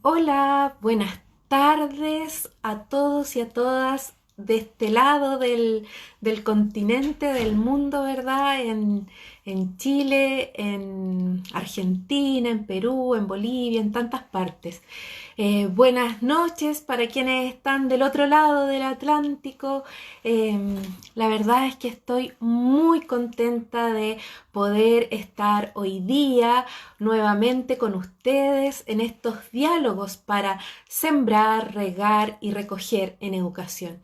Hola, buenas tardes a todos y a todas de este lado del continente, del mundo, ¿verdad? En Chile, en Argentina, en Perú, en Bolivia, en tantas partes. Buenas noches para quienes están del otro lado del Atlántico. La verdad es que estoy muy contenta de poder estar hoy día nuevamente con ustedes en estos diálogos para sembrar, regar y recoger en educación.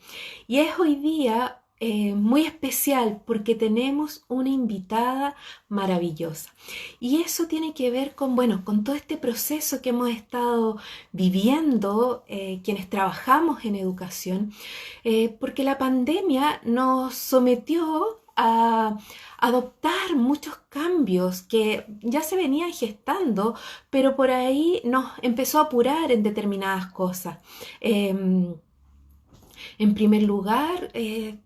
Y es hoy día muy especial porque tenemos una invitada maravillosa. Y eso tiene que ver con, bueno, con todo este proceso que hemos estado viviendo quienes trabajamos en educación, porque la pandemia nos sometió a adoptar muchos cambios que ya se venían gestando, pero por ahí nos empezó a apurar en determinadas cosas. Eh, en primer lugar, ¿qué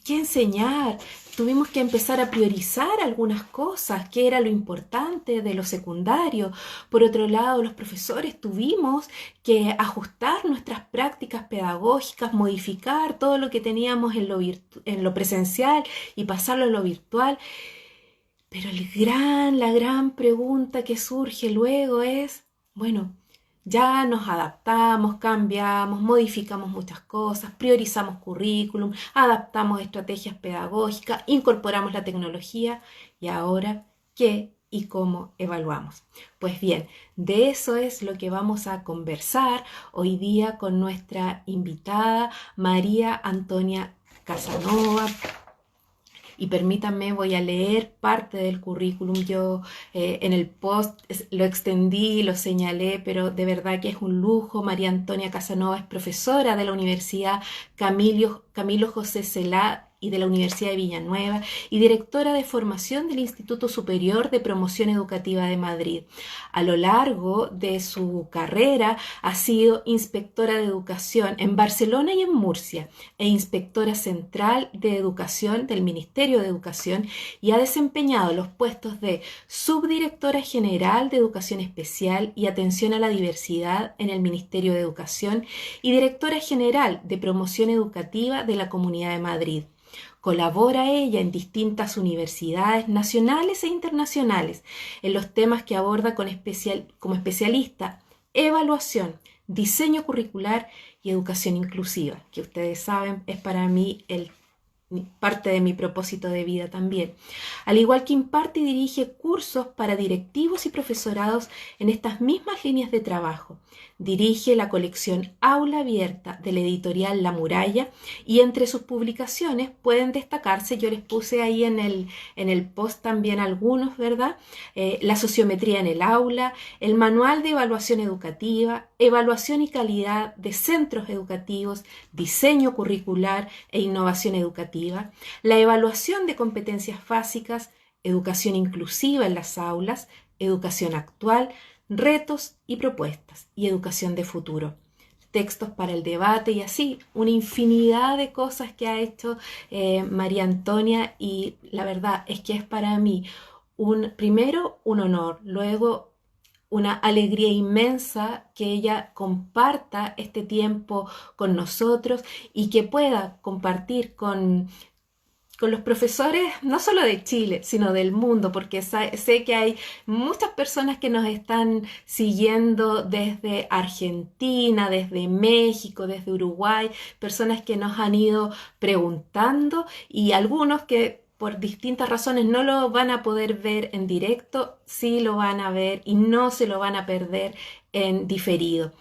enseñar? Tuvimos que empezar a priorizar algunas cosas, qué era lo importante de lo secundario. Por otro lado, los profesores tuvimos que ajustar nuestras prácticas pedagógicas, modificar todo lo que teníamos en lo presencial y pasarlo a lo virtual. Pero la gran pregunta que surge luego es, bueno, ya nos adaptamos, cambiamos, modificamos muchas cosas, priorizamos currículum, adaptamos estrategias pedagógicas, incorporamos la tecnología y ahora, ¿qué y cómo evaluamos? Pues bien, de eso es lo que vamos a conversar hoy día con nuestra invitada María Antonia Casanova. Y permítanme, voy a leer parte del currículum. Yo en el post lo extendí, lo señalé, pero de verdad que es un lujo. María Antonia Casanova es profesora de la Universidad Camilo José Celá y de la Universidad de Villanueva y directora de formación del Instituto Superior de Promoción Educativa de Madrid. A lo largo de su carrera ha sido inspectora de educación en Barcelona y en Murcia e inspectora central de educación del Ministerio de Educación y ha desempeñado los puestos de subdirectora general de Educación Especial y Atención a la Diversidad en el Ministerio de Educación y directora general de Promoción Educativa de la Comunidad de Madrid. Colabora ella en distintas universidades nacionales e internacionales en los temas que aborda como especialista: evaluación, diseño curricular y educación inclusiva, que ustedes saben es para mí parte de mi propósito de vida también. Al igual que imparte y dirige cursos para directivos y profesorados en estas mismas líneas de trabajo. Dirige la colección Aula Abierta de la editorial La Muralla y entre sus publicaciones pueden destacarse, yo les puse ahí en el post también algunos, ¿verdad? La sociometría en el aula, el manual de evaluación educativa, evaluación y calidad de centros educativos, diseño curricular e innovación educativa, la evaluación de competencias básicas, educación inclusiva en las aulas, educación actual, retos y propuestas y educación de futuro, textos para el debate y así, una infinidad de cosas que ha hecho María Antonia, y la verdad es que es para mí primero un honor, luego una alegría inmensa que ella comparta este tiempo con nosotros y que pueda compartir con los profesores no solo de Chile, sino del mundo, porque sé que hay muchas personas que nos están siguiendo desde Argentina, desde México, desde Uruguay, personas que nos han ido preguntando y algunos que por distintas razones no lo van a poder ver en directo, sí lo van a ver y no se lo van a perder en diferido.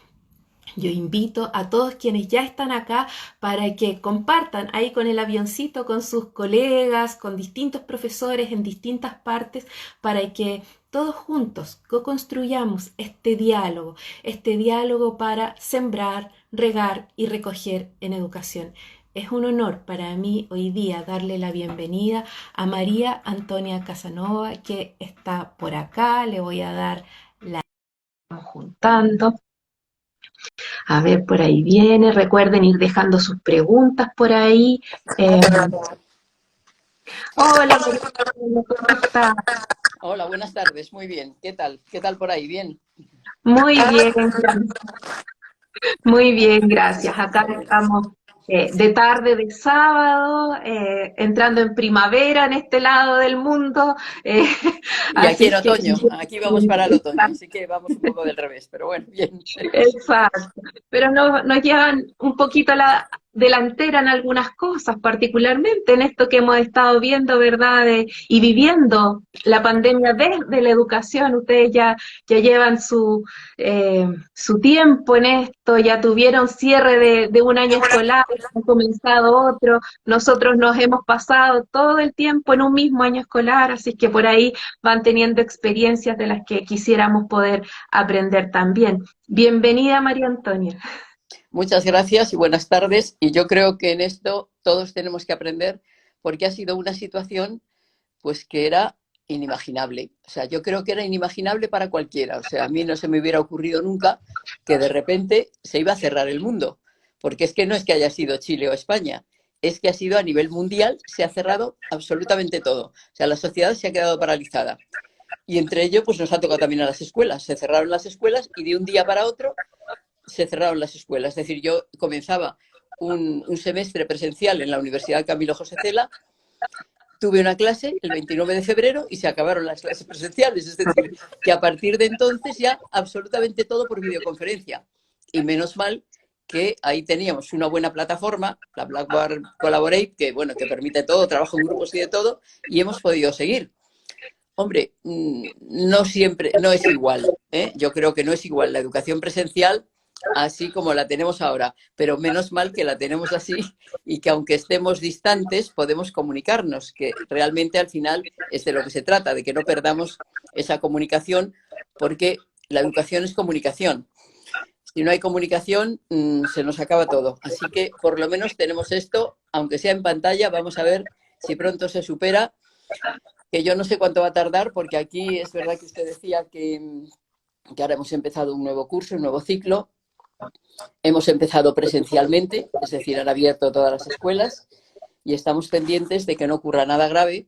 Yo invito a todos quienes ya están acá para que compartan ahí con el avioncito, con sus colegas, con distintos profesores en distintas partes, para que todos juntos co-construyamos este diálogo para sembrar, regar y recoger en educación. Es un honor para mí hoy día darle la bienvenida a María Antonia Casanova, que está por acá. Le voy a dar la juntando. A ver, por ahí viene. Recuerden ir dejando sus preguntas por ahí. Eh, Hola, María, ¿cómo estás? Hola, buenas tardes. Muy bien. ¿Qué tal? ¿Qué tal por ahí? Bien. Muy bien, muy bien, gracias. Acá estamos de tarde de sábado, entrando en primavera en este lado del mundo, eh, Y aquí en así que otoño, aquí vamos para el otoño, así que vamos un poco del revés, pero bueno, bien. exacto, pero nos llevan un poquito a la delantera en algunas cosas, particularmente en esto que hemos estado viendo, ¿verdad? Y viviendo la pandemia desde la educación. Ustedes ya llevan su tiempo en esto, ya tuvieron cierre de un año escolar, han comenzado otro. Nosotros nos hemos pasado todo el tiempo en un mismo año escolar, así que por ahí van teniendo experiencias de las que quisiéramos poder aprender también. Bienvenida, María Antonia. Muchas gracias y buenas tardes. Y yo creo que en esto todos tenemos que aprender porque ha sido una situación pues que era inimaginable. O sea, yo creo que era inimaginable para cualquiera. O sea, a mí no se me hubiera ocurrido nunca que de repente se iba a cerrar el mundo. Porque es que no es que haya sido Chile o España, es que ha sido a nivel mundial, se ha cerrado absolutamente todo. O sea, la sociedad se ha quedado paralizada. Y entre ello, pues nos ha tocado también a las escuelas. Se cerraron las escuelas y de un día para otro se cerraron las escuelas. Es decir, yo comenzaba un semestre presencial en la Universidad Camilo José Cela, tuve una clase el 29 de febrero y se acabaron las clases presenciales. Es decir, que a partir de entonces ya absolutamente todo por videoconferencia. Y menos mal que ahí teníamos una buena plataforma, la Blackboard Collaborate, que bueno, que permite todo, trabajo en grupos y de todo, y hemos podido seguir. Hombre, no siempre, no es igual, ¿eh? Yo creo que no es igual la educación presencial así como la tenemos ahora, pero menos mal que la tenemos así y que aunque estemos distantes podemos comunicarnos, que realmente al final es de lo que se trata, de que no perdamos esa comunicación, porque la educación es comunicación. Si no hay comunicación, se nos acaba todo. Así que por lo menos tenemos esto, aunque sea en pantalla, vamos a ver si pronto se supera, que yo no sé cuánto va a tardar, porque aquí es verdad que usted decía que ahora hemos empezado un nuevo curso, un nuevo ciclo. Hemos empezado presencialmente, es decir, han abierto todas las escuelas y estamos pendientes de que no ocurra nada grave.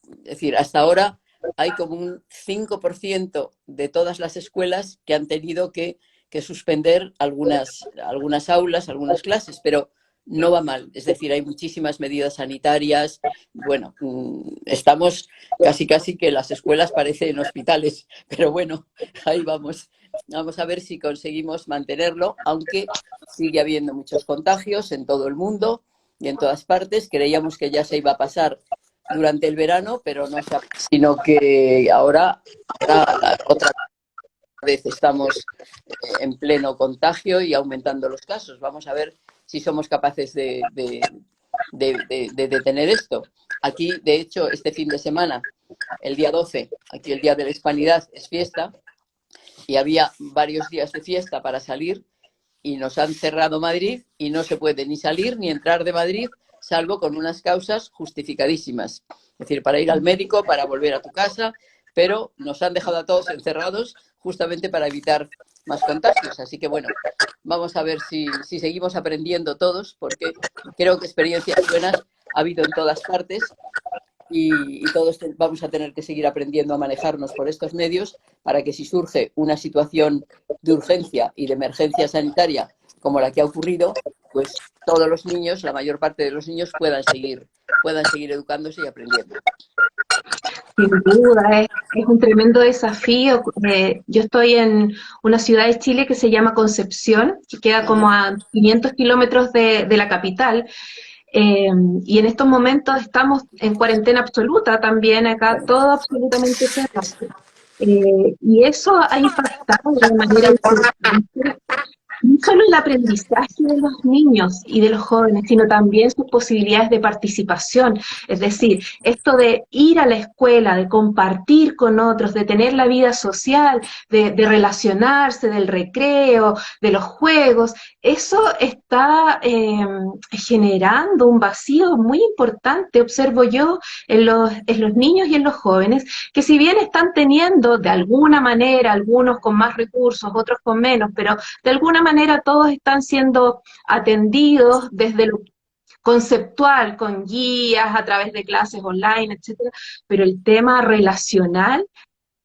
Es decir, hasta ahora hay como un 5% de todas las escuelas que han tenido que suspender algunas aulas, algunas clases, pero no va mal. Es decir, hay muchísimas medidas sanitarias. Bueno, estamos casi que las escuelas parecen hospitales, pero bueno, ahí vamos. Vamos a ver si conseguimos mantenerlo, aunque sigue habiendo muchos contagios en todo el mundo y en todas partes. Creíamos que ya se iba a pasar durante el verano, pero no se ha, sino que ahora otra vez estamos en pleno contagio y aumentando los casos. Vamos a ver si somos capaces de detener esto. Aquí, de hecho, este fin de semana, el día 12, aquí el Día de la Hispanidad es fiesta y había varios días de fiesta para salir y nos han cerrado Madrid y no se puede ni salir ni entrar de Madrid salvo con unas causas justificadísimas. Es decir, para ir al médico, para volver a tu casa, pero nos han dejado a todos encerrados justamente para evitar más contagios. Así que bueno, vamos a ver si seguimos aprendiendo todos, porque creo que experiencias buenas ha habido en todas partes y todos vamos a tener que seguir aprendiendo a manejarnos por estos medios para que si surge una situación de urgencia y de emergencia sanitaria como la que ha ocurrido, pues todos los niños, la mayor parte de los niños puedan seguir educándose y aprendiendo. Sin duda, es un tremendo desafío. Yo estoy en una ciudad de Chile que se llama Concepción, que queda como Ajá. a 500 kilómetros de la capital. Eh, y en estos momentos estamos en cuarentena absoluta también, acá todo absolutamente cerrado. Y eso ha impactado de manera importante no solo el aprendizaje de los niños y de los jóvenes, sino también sus posibilidades de participación. Es decir, esto de ir a la escuela, de compartir con otros, de tener la vida social, de relacionarse, del recreo, de los juegos, eso está generando un vacío muy importante, observo yo, en los niños y en los jóvenes, que si bien están teniendo de alguna manera, algunos con más recursos, otros con menos, pero de alguna manera todos están siendo atendidos desde lo conceptual, con guías, a través de clases online, etcétera, pero el tema relacional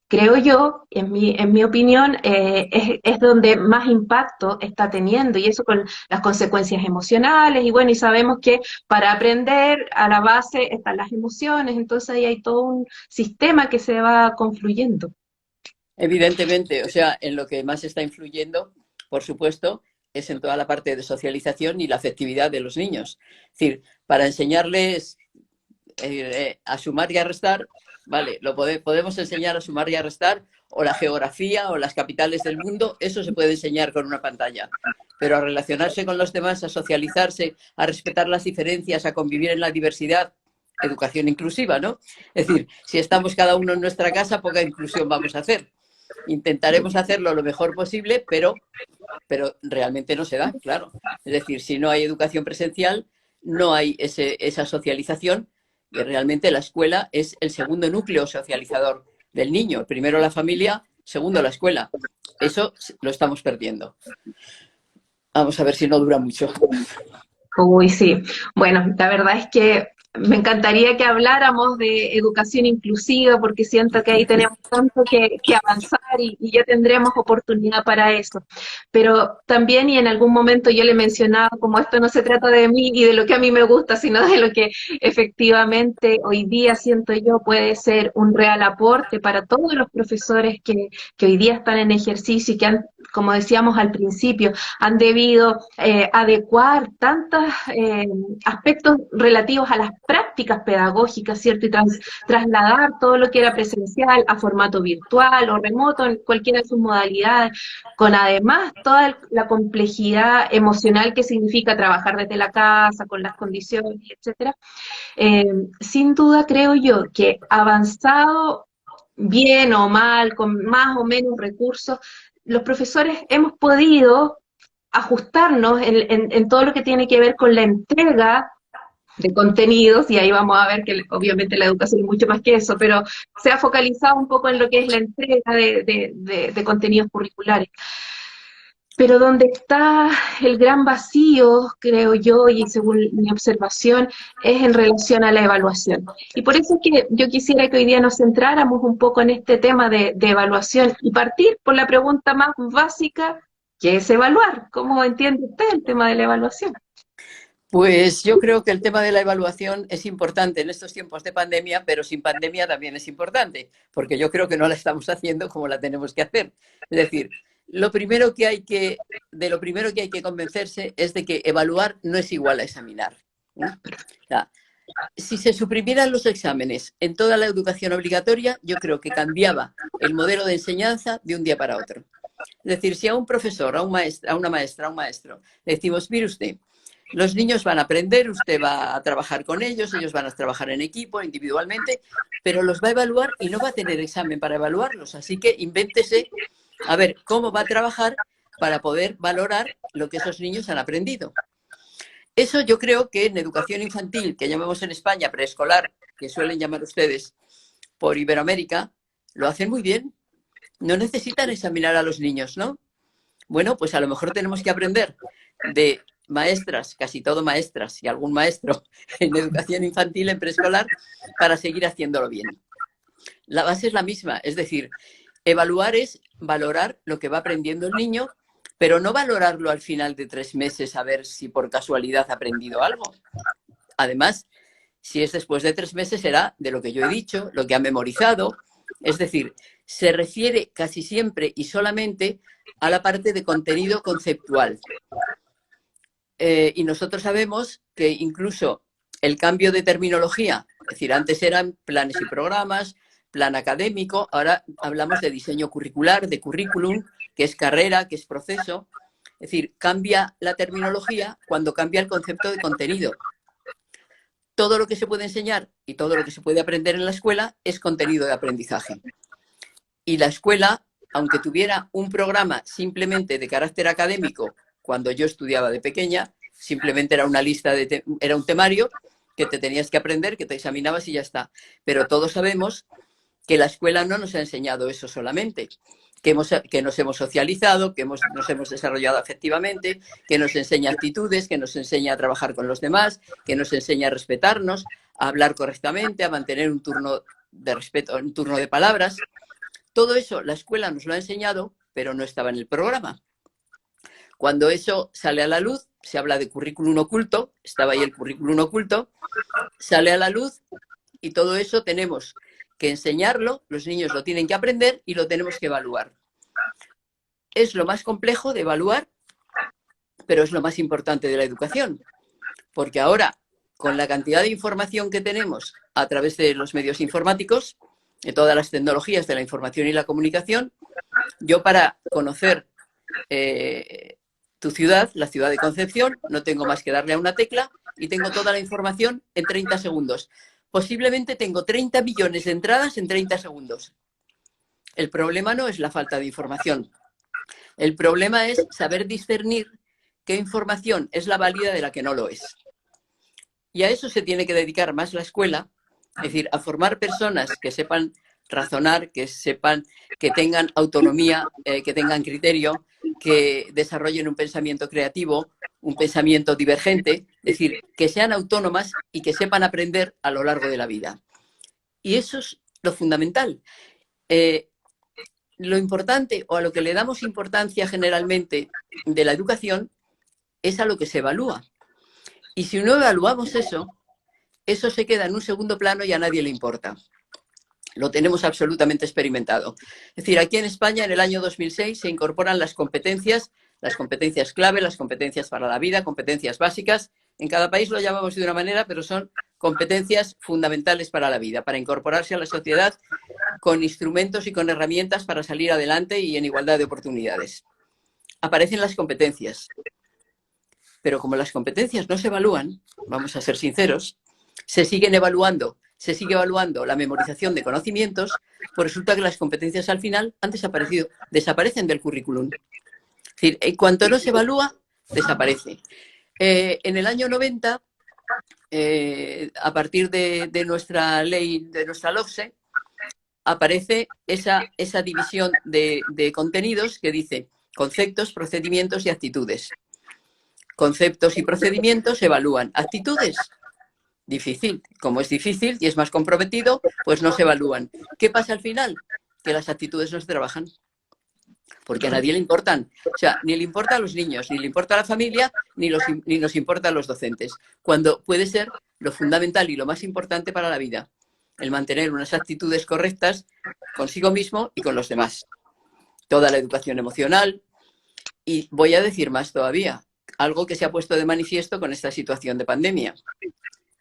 creo yo, en mi opinión, es donde más impacto está teniendo y eso con las consecuencias emocionales y bueno, y sabemos que para aprender a la base están las emociones, entonces ahí hay todo un sistema que se va confluyendo. Evidentemente, o sea, en lo que más está influyendo, por supuesto, es en toda la parte de socialización y la afectividad de los niños. Es decir, para enseñarles a sumar y a restar, vale, podemos enseñar a sumar y a restar, o la geografía o las capitales del mundo, eso se puede enseñar con una pantalla. Pero a relacionarse con los demás, a socializarse, a respetar las diferencias, a convivir en la diversidad, educación inclusiva, ¿no? Es decir, si estamos cada uno en nuestra casa, poca inclusión vamos a hacer. Intentaremos hacerlo lo mejor posible, pero realmente no se da, claro. Es decir, si no hay educación presencial, no hay esa socialización, y realmente la escuela es el segundo núcleo socializador del niño. Primero la familia, segundo la escuela. Eso lo estamos perdiendo. Vamos a ver si no dura mucho. Uy, sí. Bueno, la verdad es que me encantaría que habláramos de educación inclusiva porque siento que ahí tenemos tanto que avanzar y ya tendremos oportunidad para eso. Pero también y en algún momento yo le mencionaba como esto no se trata de mí y de lo que a mí me gusta, sino de lo que efectivamente hoy día siento yo puede ser un real aporte para todos los profesores que hoy día están en ejercicio y que han, como decíamos al principio, han debido adecuar tantos aspectos relativos a las prácticas pedagógicas, ¿cierto? Y trasladar todo lo que era presencial a formato virtual o remoto en cualquiera de sus modalidades, con además toda la complejidad emocional que significa trabajar desde la casa, con las condiciones, etcétera. Eh, Sin duda creo yo que avanzado bien o mal, con más o menos recursos, los profesores hemos podido ajustarnos en todo lo que tiene que ver con la entrega de contenidos, y ahí vamos a ver que obviamente la educación es mucho más que eso, pero se ha focalizado un poco en lo que es la entrega de contenidos curriculares. Pero donde está el gran vacío, creo yo, y según mi observación, es en relación a la evaluación. Y por eso es que yo quisiera que hoy día nos centráramos un poco en este tema de evaluación y partir por la pregunta más básica, ¿qué es evaluar? ¿Cómo entiende usted el tema de la evaluación? Pues yo creo que el tema de la evaluación es importante en estos tiempos de pandemia, pero sin pandemia también es importante, porque yo creo que no la estamos haciendo como la tenemos que hacer. Es decir, de lo primero que hay que convencerse es de que evaluar no es igual a examinar. O sea, si se suprimieran los exámenes en toda la educación obligatoria, yo creo que cambiaba el modelo de enseñanza de un día para otro. Es decir, si a un profesor, a una maestra, a un maestro, le decimos, mire usted, los niños van a aprender, usted va a trabajar con ellos, ellos van a trabajar en equipo, individualmente, pero los va a evaluar y no va a tener examen para evaluarlos. Así que invéntese a ver cómo va a trabajar para poder valorar lo que esos niños han aprendido. Eso yo creo que en educación infantil, que llamamos en España preescolar, que suelen llamar ustedes por Iberoamérica, lo hacen muy bien. No necesitan examinar a los niños, ¿no? Bueno, pues a lo mejor tenemos que aprender de maestras, casi todo maestras y algún maestro en educación infantil, en preescolar, para seguir haciéndolo bien. La base es la misma, es decir, evaluar es valorar lo que va aprendiendo el niño, pero no valorarlo al final de 3 meses a ver si por casualidad ha aprendido algo. Además, si es después de 3 meses, será de lo que yo he dicho, lo que ha memorizado. Es decir, se refiere casi siempre y solamente a la parte de contenido conceptual. Y nosotros sabemos que incluso el cambio de terminología, es decir, antes eran planes y programas, plan académico, ahora hablamos de diseño curricular, de currículum, que es carrera, que es proceso. Es decir, cambia la terminología cuando cambia el concepto de contenido. Todo lo que se puede enseñar y todo lo que se puede aprender en la escuela es contenido de aprendizaje. Y la escuela, aunque tuviera un programa simplemente de carácter académico, cuando yo estudiaba de pequeña, simplemente era una lista era un temario que te tenías que aprender, que te examinabas y ya está. Pero todos sabemos que la escuela no nos ha enseñado eso solamente, que nos hemos socializado, que nos hemos desarrollado afectivamente, que nos enseña actitudes, que nos enseña a trabajar con los demás, que nos enseña a respetarnos, a hablar correctamente, a mantener un turno de respeto, un turno de palabras. Todo eso la escuela nos lo ha enseñado, pero no estaba en el programa. Cuando eso sale a la luz, se habla de currículum oculto, estaba ahí el currículum oculto, sale a la luz y todo eso tenemos que enseñarlo, los niños lo tienen que aprender y lo tenemos que evaluar. Es lo más complejo de evaluar, pero es lo más importante de la educación, porque ahora, con la cantidad de información que tenemos a través de los medios informáticos, de todas las tecnologías de la información y la comunicación, yo para conocer tu ciudad, la ciudad de Concepción, no tengo más que darle a una tecla y tengo toda la información en 30 segundos. Posiblemente tengo 30 millones de entradas en 30 segundos. El problema no es la falta de información. El problema es saber discernir qué información es la válida de la que no lo es. Y a eso se tiene que dedicar más la escuela, es decir, a formar personas que sepan razonar, que sepan, que tengan autonomía, que tengan criterio, que desarrollen un pensamiento creativo, un pensamiento divergente, es decir, que sean autónomas y que sepan aprender a lo largo de la vida. Y eso es lo fundamental. Lo importante, o a lo que le damos importancia generalmente de la educación, es a lo que se evalúa. Y si no evaluamos eso, eso se queda en un segundo plano y a nadie le importa. Lo tenemos absolutamente experimentado. Es decir, aquí en España, en el año 2006, se incorporan las competencias clave, las competencias para la vida, competencias básicas. En cada país lo llamamos de una manera, pero son competencias fundamentales para la vida, para incorporarse a la sociedad con instrumentos y con herramientas para salir adelante y en igualdad de oportunidades. Aparecen las competencias. Pero como las competencias no se evalúan, vamos a ser sinceros, se sigue evaluando la memorización de conocimientos, pues resulta que las competencias al final han desaparecido, desaparecen del currículum. Es decir, en cuanto no se evalúa, desaparece. En el año 90, a partir de nuestra ley, de nuestra LOCSE, aparece esa división de contenidos que dice conceptos, procedimientos y actitudes. Conceptos y procedimientos se evalúan. Actitudes, difícil. Como es difícil y es más comprometido, pues no se evalúan. ¿Qué pasa al final? Que las actitudes no se trabajan. Porque a nadie le importan. O sea, ni le importa a los niños, ni le importa a la familia, ni nos importa a los docentes. Cuando puede ser lo fundamental y lo más importante para la vida. El mantener unas actitudes correctas consigo mismo y con los demás. Toda la educación emocional. Y voy a decir más todavía. Algo que se ha puesto de manifiesto con esta situación de pandemia.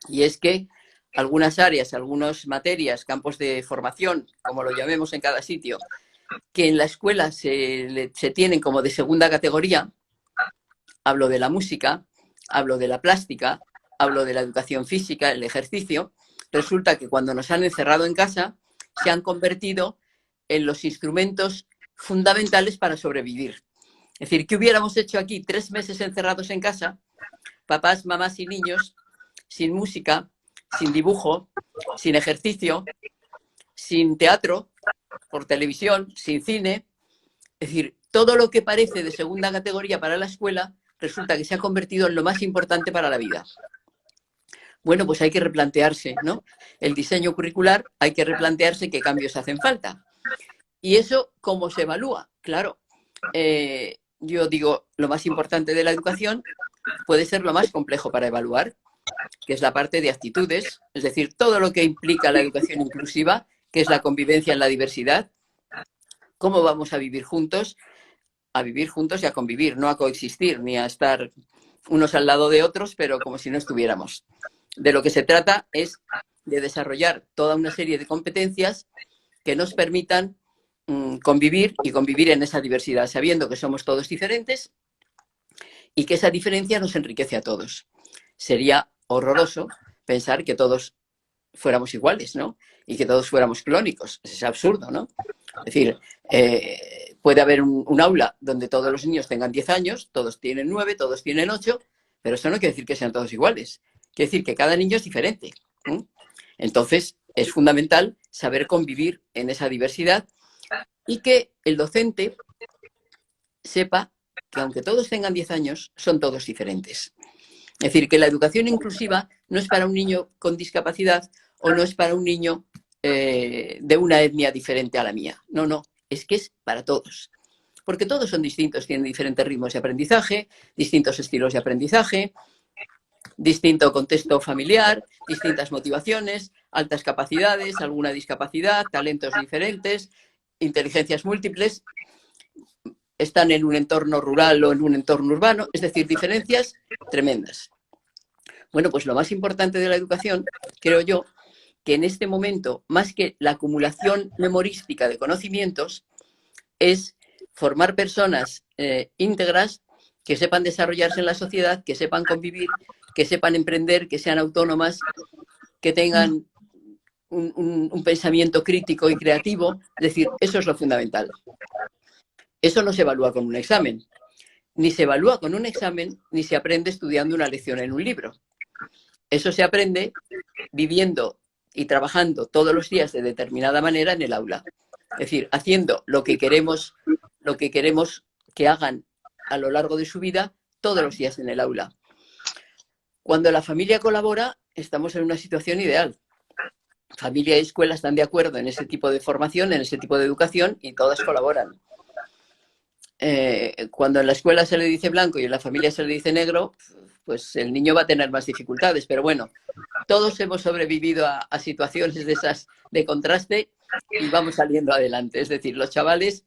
Y es que algunas áreas, algunas materias, campos de formación, como lo llamemos en cada sitio, que en la escuela se tienen como de segunda categoría, hablo de la música, hablo de la plástica, hablo de la educación física, el ejercicio, resulta que cuando nos han encerrado en casa se han convertido en los instrumentos fundamentales para sobrevivir. Es decir, ¿qué hubiéramos hecho aquí 3 meses encerrados en casa? Papás, mamás y niños, sin música, sin dibujo, sin ejercicio, sin teatro por televisión, sin cine. Es decir, todo lo que parece de segunda categoría para la escuela resulta que se ha convertido en lo más importante para la vida. Bueno, pues hay que replantearse, ¿no? El diseño curricular, hay que replantearse qué cambios hacen falta. ¿Y eso cómo se evalúa? Claro, yo digo, lo más importante de la educación puede ser lo más complejo para evaluar, que es la parte de actitudes, es decir, todo lo que implica la educación inclusiva, que es la convivencia en la diversidad, cómo vamos a vivir juntos y a convivir, no a coexistir, ni a estar unos al lado de otros, pero como si no estuviéramos. De lo que se trata es de desarrollar toda una serie de competencias que nos permitan convivir y convivir en esa diversidad, sabiendo que somos todos diferentes y que esa diferencia nos enriquece a todos. Sería horroroso pensar que todos fuéramos iguales, ¿no? Y que todos fuéramos clónicos. Es absurdo, ¿no? Es decir, puede haber un aula donde todos los niños tengan 10 años, todos tienen 9, todos tienen 8, pero eso no quiere decir que sean todos iguales. Quiere decir que cada niño es diferente. Entonces, es fundamental saber convivir en esa diversidad y que el docente sepa que aunque todos tengan 10 años, son todos diferentes. Es decir, que la educación inclusiva no es para un niño con discapacidad o no es para un niño de una etnia diferente a la mía. No, no, es que es para todos. Porque todos son distintos, tienen diferentes ritmos de aprendizaje, distintos estilos de aprendizaje, distinto contexto familiar, distintas motivaciones, altas capacidades, alguna discapacidad, talentos diferentes, inteligencias múltiples, están en un entorno rural o en un entorno urbano, es decir, diferencias tremendas. Bueno, pues lo más importante de la educación, creo yo, que en este momento, más que la acumulación memorística de conocimientos, es formar personas íntegras que sepan desarrollarse en la sociedad, que sepan convivir, que sepan emprender, que sean autónomas, que tengan un pensamiento crítico y creativo. Es decir, eso es lo fundamental. Eso no se evalúa con un examen. Ni se evalúa con un examen, ni se aprende estudiando una lección en un libro. Eso se aprende viviendo y trabajando todos los días de determinada manera en el aula. Es decir, haciendo lo que queremos que hagan a lo largo de su vida todos los días en el aula. Cuando la familia colabora, estamos en una situación ideal. Familia y escuela están de acuerdo en ese tipo de formación, en ese tipo de educación, y todas colaboran. Cuando en la escuela se le dice blanco y en la familia se le dice negro, pues el niño va a tener más dificultades. Pero bueno, todos hemos sobrevivido a situaciones de esas de contraste y vamos saliendo adelante. Es decir, los chavales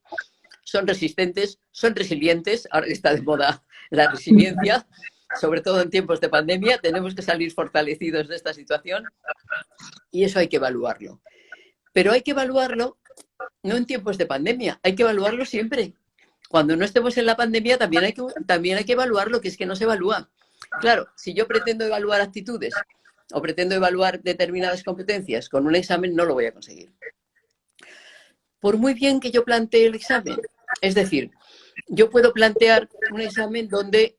son resistentes, son resilientes. Ahora que está de moda la resiliencia, sobre todo en tiempos de pandemia, tenemos que salir fortalecidos de esta situación y eso hay que evaluarlo. Pero hay que evaluarlo no en tiempos de pandemia, hay que evaluarlo siempre. Cuando no estemos en la pandemia también hay que evaluarlo, que es que no se evalúa. Claro, si yo pretendo evaluar actitudes o pretendo evaluar determinadas competencias con un examen, no lo voy a conseguir. Por muy bien que yo plantee el examen, es decir, yo puedo plantear un examen donde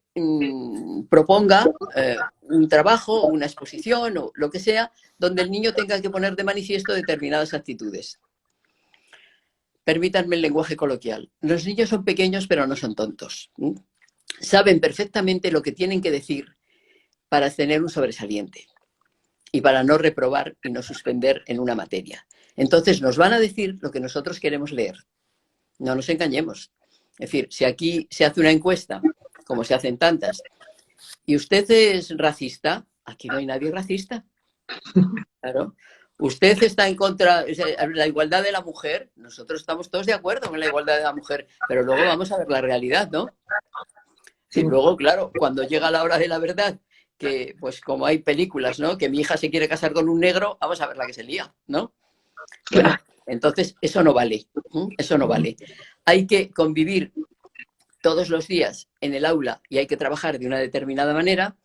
proponga un trabajo o una exposición o lo que sea, donde el niño tenga que poner de manifiesto determinadas actitudes. Permítanme el lenguaje coloquial. Los niños son pequeños, pero no son tontos. Saben perfectamente lo que tienen que decir para tener un sobresaliente y para no reprobar y no suspender en una materia. Entonces nos van a decir lo que nosotros queremos leer. No nos engañemos. Es decir, si aquí se hace una encuesta, como se hacen tantas, y usted es racista, aquí no hay nadie racista. Claro. Usted está en contra de la igualdad de la mujer. Nosotros estamos todos de acuerdo con la igualdad de la mujer, pero luego vamos a ver la realidad, ¿no? Y luego, claro, cuando llega la hora de la verdad, que pues como hay películas, ¿no? Que mi hija se quiere casar con un negro, vamos a ver la que se lía, ¿no? Bueno, entonces eso no vale, eso no vale. Hay que convivir todos los días en el aula y hay que trabajar de una determinada manera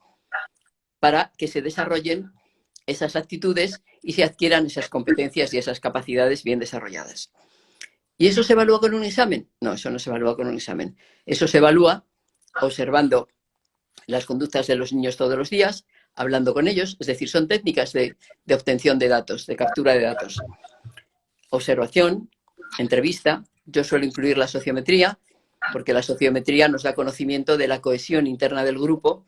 para que se desarrollen esas actitudes y se adquieran esas competencias y esas capacidades bien desarrolladas. ¿Y eso se evalúa con un examen? No, eso no se evalúa con un examen. Eso se evalúa observando las conductas de los niños todos los días, hablando con ellos, es decir, son técnicas de obtención de datos, de captura de datos. Observación, entrevista, yo suelo incluir la sociometría, porque la sociometría nos da conocimiento de la cohesión interna del grupo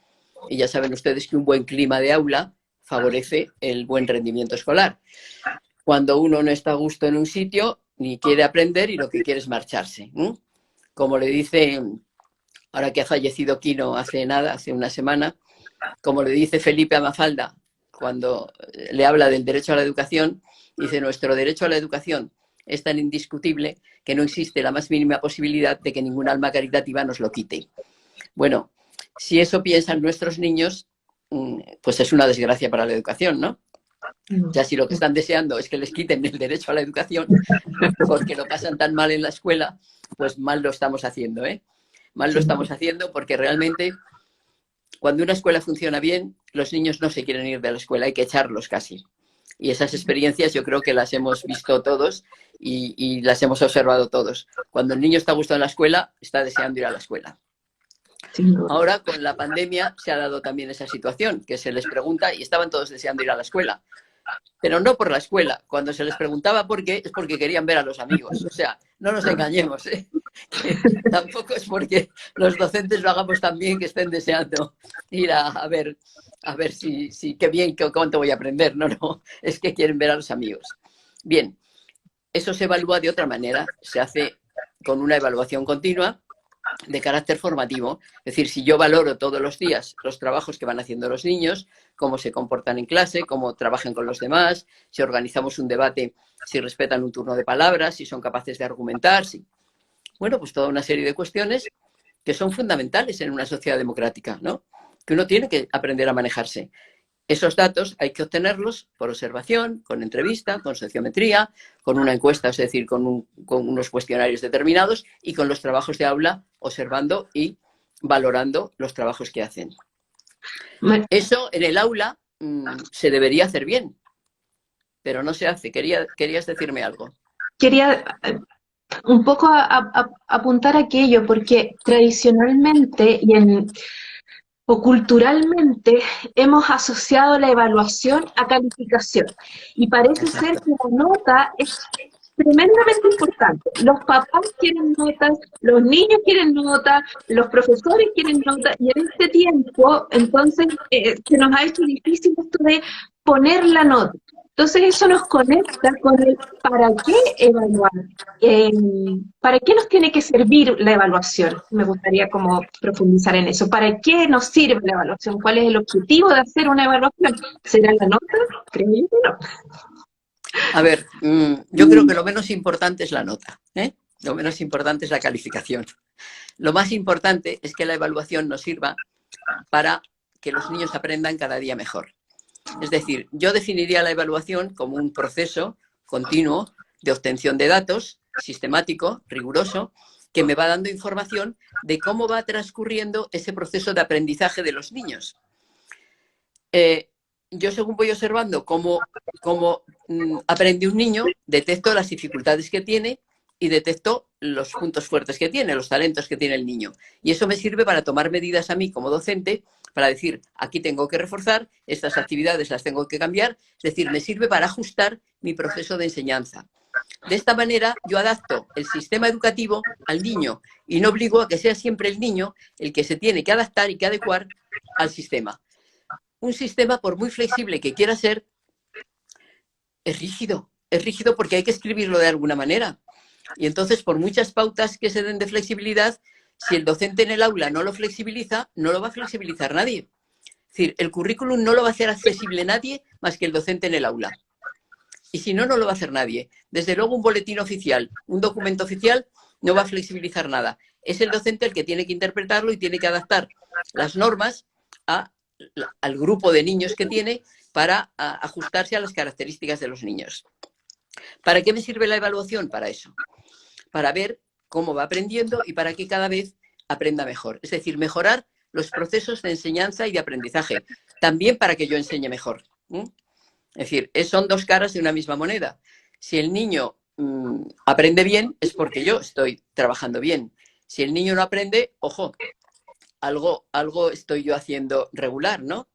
y ya saben ustedes que un buen clima de aula favorece el buen rendimiento escolar. Cuando uno no está a gusto en un sitio, ni quiere aprender y lo que quiere es marcharse. Como le dice, ahora que ha fallecido Quino hace una semana, como le dice Felipe a Mafalda, cuando le habla del derecho a la educación, dice, nuestro derecho a la educación es tan indiscutible que no existe la más mínima posibilidad de que ningún alma caritativa nos lo quite. Bueno, si eso piensan nuestros niños, pues es una desgracia para la educación, ¿no? Ya si lo que están deseando es que les quiten el derecho a la educación porque lo pasan tan mal en la escuela, pues mal lo estamos haciendo, ¿eh? Mal lo estamos haciendo porque realmente cuando una escuela funciona bien, los niños no se quieren ir de la escuela, hay que echarlos casi. Y esas experiencias yo creo que las hemos visto todos y las hemos observado todos. Cuando el niño está a gusto en la escuela, está deseando ir a la escuela. Ahora, con la pandemia, se ha dado también esa situación, que se les pregunta y estaban todos deseando ir a la escuela. Pero no por la escuela. Cuando se les preguntaba por qué, es porque querían ver a los amigos. O sea, no nos engañemos, ¿eh? Tampoco es porque los docentes lo hagamos tan bien que estén deseando ir a ver si qué bien, cuánto voy a aprender. No, no, es que quieren ver a los amigos. Bien, eso se evalúa de otra manera, se hace con una evaluación continua de carácter formativo. Es decir, si yo valoro todos los días los trabajos que van haciendo los niños, cómo se comportan en clase, cómo trabajan con los demás, si organizamos un debate, si respetan un turno de palabras, si son capaces de argumentar, si... Bueno, pues toda una serie de cuestiones que son fundamentales en una sociedad democrática, ¿no? Que uno tiene que aprender a manejarse. Esos datos hay que obtenerlos por observación, con entrevista, con sociometría, con una encuesta, es decir, con unos cuestionarios determinados y con los trabajos de aula, observando y valorando los trabajos que hacen. Eso en el aula se debería hacer bien, pero no se hace. ¿Querías decirme algo? Quería un poco apuntar a aquello, porque tradicionalmente o culturalmente hemos asociado la evaluación a calificación y parece ser que la nota es tremendamente importante. Los papás quieren notas, los niños quieren notas, los profesores quieren notas y en este tiempo entonces se nos ha hecho difícil esto de poner la nota. Entonces eso nos conecta con el ¿para qué evaluar? ¿Para qué nos tiene que servir la evaluación? Me gustaría como profundizar en eso. ¿Para qué nos sirve la evaluación? ¿Cuál es el objetivo de hacer una evaluación? ¿Será la nota? Creo yo que no. A ver, yo creo que lo menos importante es la nota, ¿eh? Lo menos importante es la calificación. Lo más importante es que la evaluación nos sirva para que los niños aprendan cada día mejor. Es decir, yo definiría la evaluación como un proceso continuo de obtención de datos, sistemático, riguroso, que me va dando información de cómo va transcurriendo ese proceso de aprendizaje de los niños. Yo, según voy observando cómo aprende un niño, detecto las dificultades que tiene y detecto los puntos fuertes que tiene, los talentos que tiene el niño. Y eso me sirve para tomar medidas a mí como docente, para decir, aquí tengo que reforzar, estas actividades las tengo que cambiar. Es decir, me sirve para ajustar mi proceso de enseñanza. De esta manera, yo adapto el sistema educativo al niño y no obligo a que sea siempre el niño el que se tiene que adaptar y que adecuar al sistema. Un sistema, por muy flexible que quiera ser, es rígido porque hay que escribirlo de alguna manera. Y entonces, por muchas pautas que se den de flexibilidad, si el docente en el aula no lo flexibiliza, no lo va a flexibilizar nadie. Es decir, el currículum no lo va a hacer accesible nadie más que el docente en el aula. Y si no, no lo va a hacer nadie. Desde luego, un boletín oficial, un documento oficial, no va a flexibilizar nada. Es el docente el que tiene que interpretarlo y tiene que adaptar las normas al grupo de niños que tiene para ajustarse a las características de los niños. ¿Para qué me sirve la evaluación? Para eso. Para ver cómo va aprendiendo y para que cada vez aprenda mejor. Es decir, mejorar los procesos de enseñanza y de aprendizaje. También para que yo enseñe mejor. Es decir, son dos caras de una misma moneda. Si el niño aprende bien, es porque yo estoy trabajando bien. Si el niño no aprende, ojo, algo estoy yo haciendo regular, ¿no?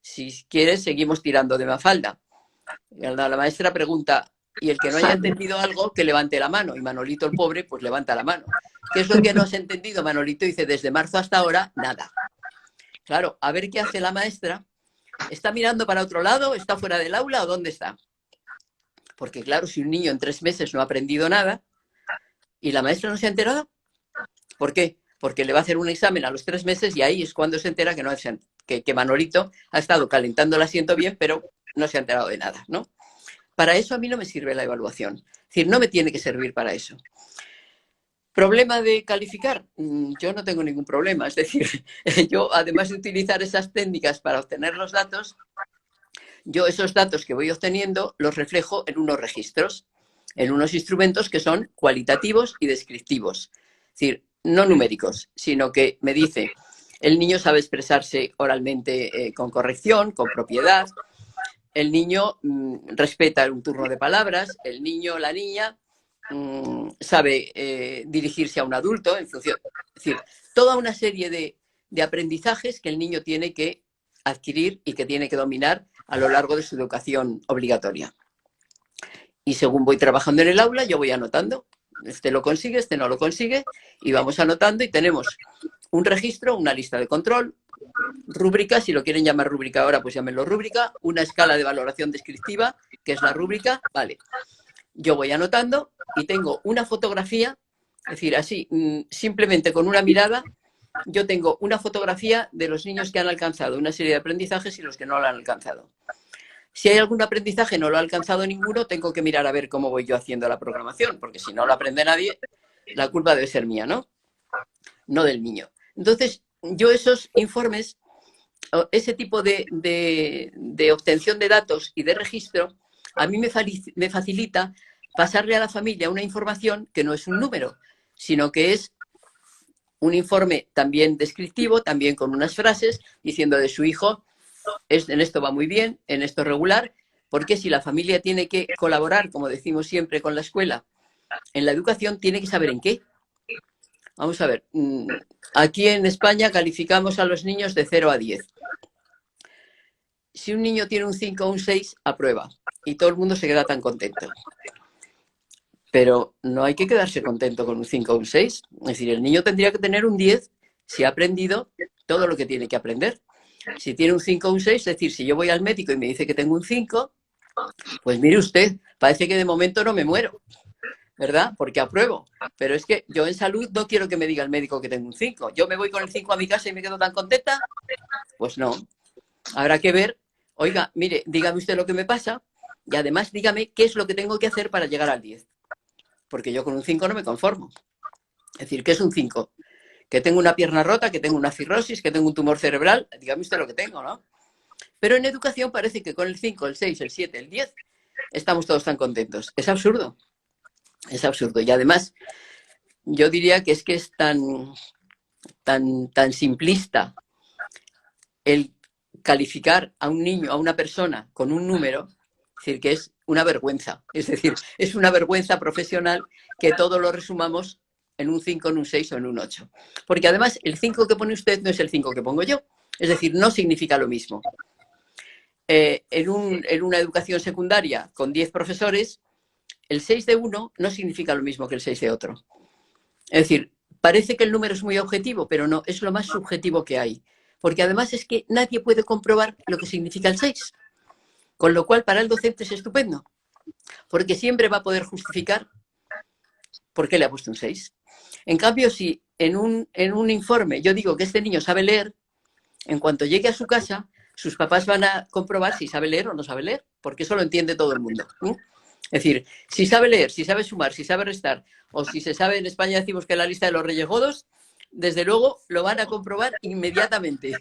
Si quieres, seguimos tirando de Mafalda. La maestra pregunta, y el que no haya entendido algo, que levante la mano. Y Manolito, el pobre, pues levanta la mano. ¿Qué es lo que no has entendido? Manolito dice, desde marzo hasta ahora, nada. Claro, a ver qué hace la maestra. ¿Está mirando para otro lado? ¿Está fuera del aula o dónde está? Porque claro, si un niño en 3 meses no ha aprendido nada y la maestra no se ha enterado, ¿por qué? Porque le va a hacer un examen a los 3 meses y ahí es cuando se entera que Manolito ha estado calentando el asiento bien, pero no se ha enterado de nada, ¿no? Para eso a mí no me sirve la evaluación. Es decir, no me tiene que servir para eso. ¿Problema de calificar? Yo no tengo ningún problema. Es decir, yo, además de utilizar esas técnicas para obtener los datos, yo esos datos que voy obteniendo los reflejo en unos registros, en unos instrumentos que son cualitativos y descriptivos. Es decir, no numéricos, sino que me dice, el niño sabe expresarse oralmente con corrección, con propiedad, el niño respeta un turno de palabras, el niño o la niña sabe dirigirse a un adulto en función. Es decir, toda una serie de aprendizajes que el niño tiene que adquirir y que tiene que dominar a lo largo de su educación obligatoria. Y según voy trabajando en el aula, yo voy anotando. Este lo consigue, este no lo consigue, y vamos anotando y tenemos un registro, una lista de control, rúbrica, si lo quieren llamar rúbrica ahora, pues llámenlo rúbrica, una escala de valoración descriptiva, que es la rúbrica, vale. yo voy anotando y tengo una fotografía, es decir, así, simplemente con una mirada, yo tengo una fotografía de los niños que han alcanzado una serie de aprendizajes y los que no lo han alcanzado. Si hay algún aprendizaje no lo ha alcanzado ninguno, tengo que mirar a ver cómo voy yo haciendo la programación, porque si no lo aprende nadie, la culpa debe ser mía, ¿no? No del niño. Entonces, yo esos informes, ese tipo de obtención de datos y de registro, a mí me facilita pasarle a la familia una información que no es un número, sino que es un informe también descriptivo, también con unas frases, diciendo de su hijo, en esto va muy bien, en esto regular, porque si la familia tiene que colaborar, como decimos siempre con la escuela, en la educación, tiene que saber en qué. Vamos a ver, aquí en España calificamos a los niños de 0 a 10. Si un niño tiene un 5 o un 6, aprueba. Y todo el mundo se queda tan contento. Pero no hay que quedarse contento con un 5 o un 6. Es decir, el niño tendría que tener un 10 si ha aprendido todo lo que tiene que aprender. Si tiene un 5 o un 6, es decir, si yo voy al médico y me dice que tengo un 5, pues mire usted, parece que de momento no me muero, ¿verdad? Porque apruebo. Pero es que yo en salud no quiero que me diga el médico que tengo un 5. Yo me voy con el 5 a mi casa y me quedo tan contenta. Pues no. Habrá que ver, oiga, mire, dígame usted lo que me pasa y además dígame qué es lo que tengo que hacer para llegar al 10. Porque yo con un 5 no me conformo. Es decir, ¿qué es un 5? Que tengo una pierna rota, que tengo una cirrosis, que tengo un tumor cerebral. Dígame usted lo que tengo, ¿no? Pero en educación parece que con el 5, el 6, el 7, el 10 estamos todos tan contentos. Es absurdo. Es absurdo. Y además, yo diría que es tan simplista el calificar a un niño, a una persona con un número, es decir, que es una vergüenza. Es decir, es una vergüenza profesional que todo lo resumamos en un 5, en un 6 o en un 8. Porque además el 5 que pone usted no es el 5 que pongo yo. Es decir, no significa lo mismo. En una educación secundaria con 10 profesores, el 6 de uno no significa lo mismo que el 6 de otro. Es decir, parece que el número es muy objetivo, pero no, es lo más subjetivo que hay. Porque además es que nadie puede comprobar lo que significa el 6. Con lo cual, para el docente es estupendo. Porque siempre va a poder justificar por qué le ha puesto un 6. En cambio, si en un informe yo digo que este niño sabe leer, en cuanto llegue a su casa, sus papás van a comprobar si sabe leer o no sabe leer, porque eso lo entiende todo el mundo. Es decir, si sabe leer, si sabe sumar, si sabe restar, o si se sabe, en España decimos que la lista de los Reyes Godos, desde luego lo van a comprobar inmediatamente.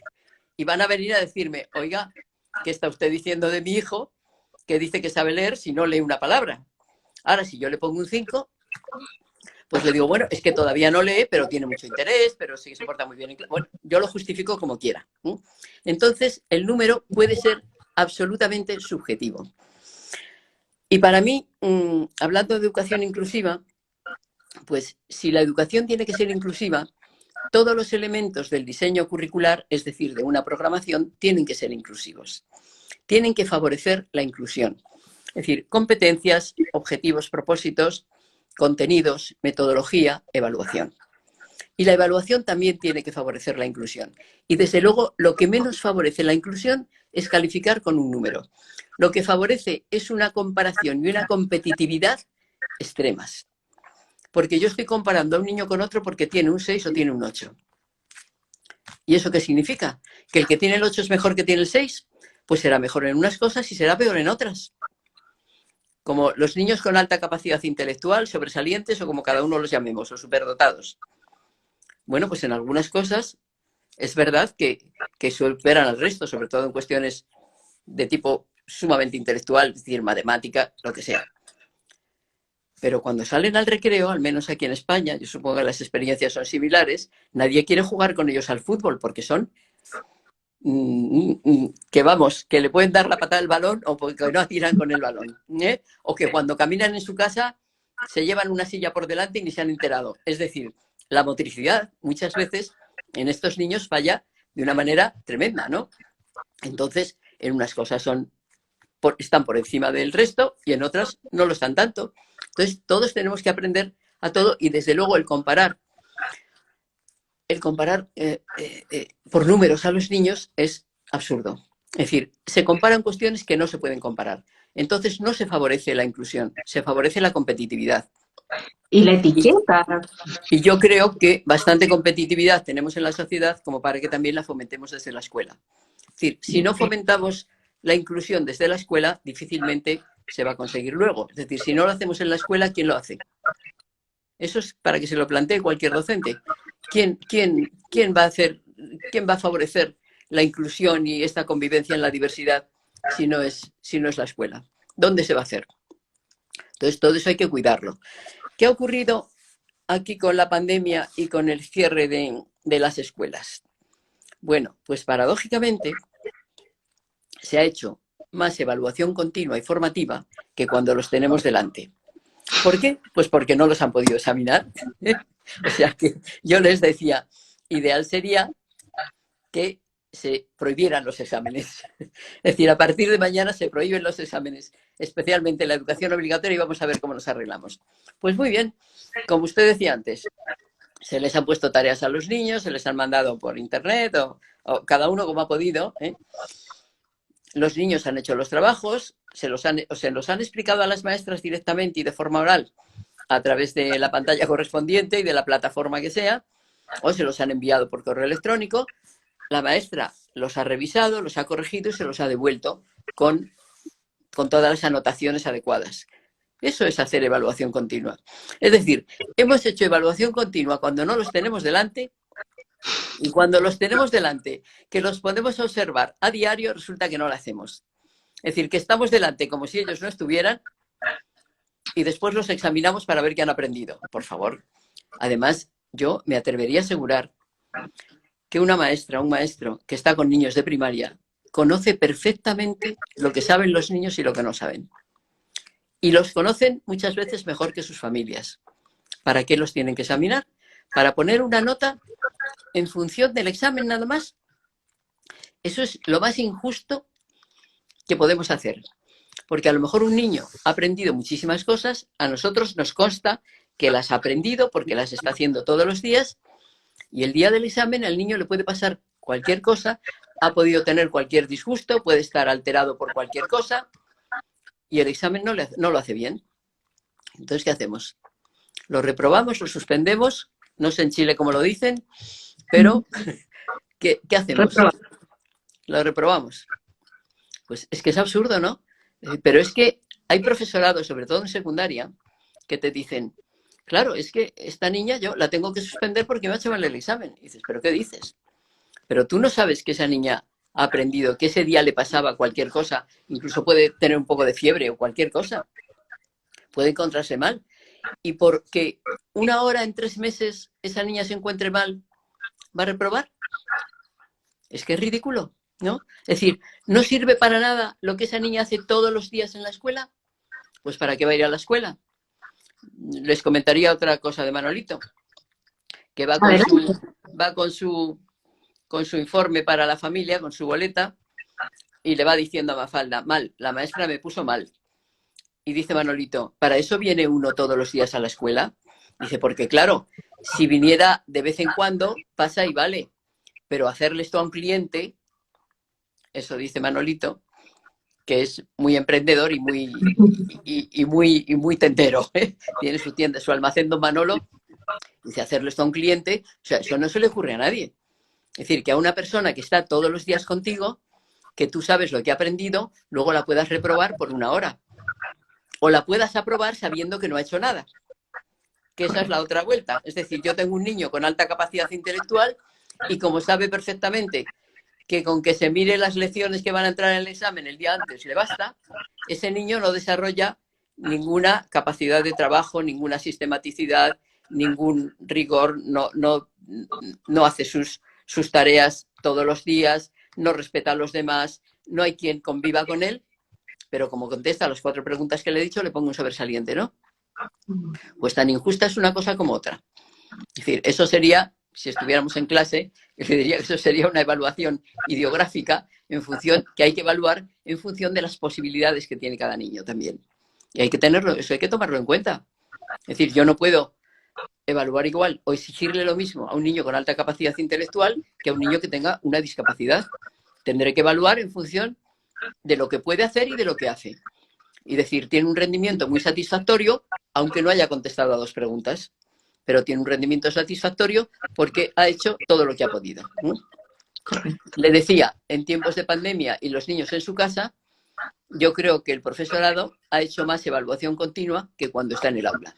Y van a venir a decirme, oiga, ¿qué está usted diciendo de mi hijo que dice que sabe leer si no lee una palabra? Ahora, si yo le pongo un 5, pues le digo, bueno, es que todavía no lee, pero tiene mucho interés, pero sí se porta muy bien. Bueno, yo lo justifico como quiera. Entonces, el número puede ser absolutamente subjetivo. Y para mí, hablando de educación inclusiva, pues si la educación tiene que ser inclusiva, todos los elementos del diseño curricular, es decir, de una programación, tienen que ser inclusivos. Tienen que favorecer la inclusión. Es decir, competencias, objetivos, propósitos, contenidos, metodología, evaluación. Y la evaluación también tiene que favorecer la inclusión. Y desde luego, lo que menos favorece la inclusión es calificar con un número. Lo que favorece es una comparación y una competitividad extremas. Porque yo estoy comparando a un niño con otro porque tiene un 6 o tiene un 8. ¿Y eso qué significa? ¿Que el que tiene el 8 es mejor que tiene el 6? Pues será mejor en unas cosas y será peor en otras. Como los niños con alta capacidad intelectual, sobresalientes o como cada uno los llamemos, o superdotados. Bueno, pues en algunas cosas es verdad que superan al resto, sobre todo en cuestiones de tipo sumamente intelectual, es decir, matemática, lo que sea. Pero cuando salen al recreo, al menos aquí en España, yo supongo que las experiencias son similares, nadie quiere jugar con ellos al fútbol porque son que vamos, que le pueden dar la patada al balón o porque no tiran con el balón. O que cuando caminan en su casa se llevan una silla por delante y ni se han enterado. Es decir, la motricidad muchas veces en estos niños falla de una manera tremenda, ¿no? Entonces, en unas cosas están por encima del resto y en otras no lo están tanto. Entonces, todos tenemos que aprender a todo y desde luego el comparar por números a los niños es absurdo. Es decir, se comparan cuestiones que no se pueden comparar. Entonces no se favorece la inclusión, se favorece la competitividad. Y la Y, etiqueta. y yo creo que bastante competitividad tenemos en la sociedad como para que también la fomentemos desde la escuela. Es decir, si no fomentamos la inclusión desde la escuela, difícilmente se va a conseguir luego. Es decir, si no lo hacemos en la escuela, ¿quién lo hace? Eso es para que se lo plantee cualquier docente. ¿Quién va a hacer, quién va a favorecer la inclusión y esta convivencia en la diversidad si no es la escuela? ¿Dónde se va a hacer? Entonces, todo eso hay que cuidarlo. ¿Qué ha ocurrido aquí con la pandemia y con el cierre de las escuelas? Bueno, pues paradójicamente se ha hecho más evaluación continua y formativa que cuando los tenemos delante. ¿Por qué? Pues porque no los han podido examinar. O sea que yo les decía, ideal sería que se prohibieran los exámenes. Es decir, a partir de mañana se prohíben los exámenes, especialmente la educación obligatoria, y vamos a ver cómo nos arreglamos. Pues muy bien, como usted decía antes, se les han puesto tareas a los niños, se les han mandado por internet o cada uno como ha podido. Los niños han hecho los trabajos, se los han explicado a las maestras directamente y de forma oral a través de la pantalla correspondiente y de la plataforma que sea, o se los han enviado por correo electrónico. La maestra los ha revisado, los ha corregido y se los ha devuelto con todas las anotaciones adecuadas. Eso es hacer evaluación continua. Es decir, hemos hecho evaluación continua cuando no los tenemos delante, y cuando los tenemos delante, que los podemos observar a diario, resulta que no lo hacemos. Es decir, que estamos delante como si ellos no estuvieran y después los examinamos para ver qué han aprendido. Por favor. Además, yo me atrevería a asegurar que una maestra, un maestro que está con niños de primaria, conoce perfectamente lo que saben los niños y lo que no saben. Y los conocen muchas veces mejor que sus familias. ¿Para qué los tienen que examinar? Para poner una nota en función del examen nada más. Eso es lo más injusto que podemos hacer. Porque a lo mejor un niño ha aprendido muchísimas cosas, a nosotros nos consta que las ha aprendido porque las está haciendo todos los días, y el día del examen al niño le puede pasar cualquier cosa, ha podido tener cualquier disgusto, puede estar alterado por cualquier cosa, y el examen no lo hace bien. Entonces, ¿qué hacemos? Lo reprobamos, lo suspendemos, no sé en Chile cómo lo dicen, pero ¿qué hacemos? Lo reprobamos. Pues es que es absurdo, ¿no? Pero es que hay profesorado, sobre todo en secundaria, que te dicen, claro, es que esta niña yo la tengo que suspender porque me ha hecho mal el examen. Y dices, ¿pero qué dices? Pero tú no sabes que esa niña ha aprendido, que ese día le pasaba cualquier cosa, incluso puede tener un poco de fiebre o cualquier cosa, puede encontrarse mal. Y porque una hora en 3 meses esa niña se encuentre mal, ¿va a reprobar? Es que es ridículo, ¿no? Es decir, ¿no sirve para nada lo que esa niña hace todos los días en la escuela? Pues ¿para qué va a ir a la escuela? Les comentaría otra cosa de Manolito, que va con su informe para la familia, con su boleta, y le va diciendo a Mafalda, mal, la maestra me puso mal. Y dice Manolito, ¿para eso viene uno todos los días a la escuela? Dice, porque claro, si viniera de vez en cuando, pasa y vale, pero hacerle esto a un cliente, eso dice Manolito, que es muy emprendedor y muy tendero, ¿eh? Tiene su tienda, su almacén Don Manolo, dice, hacerle esto a un cliente, o sea, eso no se le ocurre a nadie. Es decir, que a una persona que está todos los días contigo, que tú sabes lo que ha aprendido, luego la puedas reprobar por 1 hora. O la puedas aprobar sabiendo que no ha hecho nada. Que esa es la otra vuelta. Es decir, yo tengo un niño con alta capacidad intelectual y como sabe perfectamente que con que se mire las lecciones que van a entrar en el examen el día antes le basta, ese niño no desarrolla ninguna capacidad de trabajo, ninguna sistematicidad, ningún rigor, no hace sus tareas todos los días, no respeta a los demás, no hay quien conviva con él, pero como contesta a las 4 preguntas que le he dicho, le pongo un sobresaliente, ¿no? Pues tan injusta es una cosa como otra. Es decir, eso sería, si estuviéramos en clase, yo le diría que eso sería una evaluación ideográfica en función, que hay que evaluar en función de las posibilidades que tiene cada niño también. Y hay que tenerlo, eso hay que tomarlo en cuenta. Es decir, yo no puedo evaluar igual o exigirle lo mismo a un niño con alta capacidad intelectual que a un niño que tenga una discapacidad. Tendré que evaluar en función de lo que puede hacer y de lo que hace. y decir, tiene un rendimiento muy satisfactorio, aunque no haya contestado a 2 preguntas, pero tiene un rendimiento satisfactorio porque ha hecho todo lo que ha podido. Le decía, en tiempos de pandemia y los niños en su casa, yo creo que el profesorado ha hecho más evaluación continua que cuando está en el aula.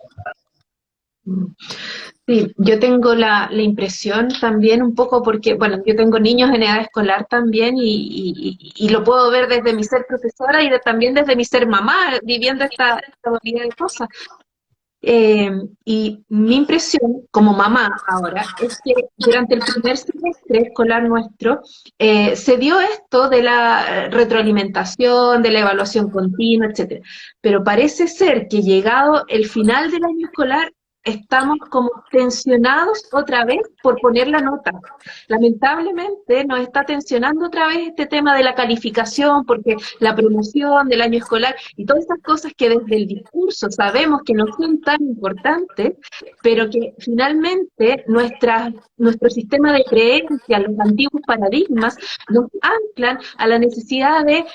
Sí, yo tengo la impresión también un poco porque, bueno, yo tengo niños en edad escolar también y lo puedo ver desde mi ser profesora y también desde mi ser mamá, viviendo esta variedad de cosas. Y mi impresión como mamá ahora es que durante el primer semestre escolar nuestro se dio esto de la retroalimentación, de la evaluación continua, etcétera. Pero parece ser que llegado el final del año escolar estamos como tensionados otra vez por poner la nota. Lamentablemente nos está tensionando otra vez este tema de la calificación, porque la promoción del año escolar y todas estas cosas que desde el discurso sabemos que no son tan importantes, pero que finalmente nuestro sistema de creencias, los antiguos paradigmas, nos anclan a la necesidad de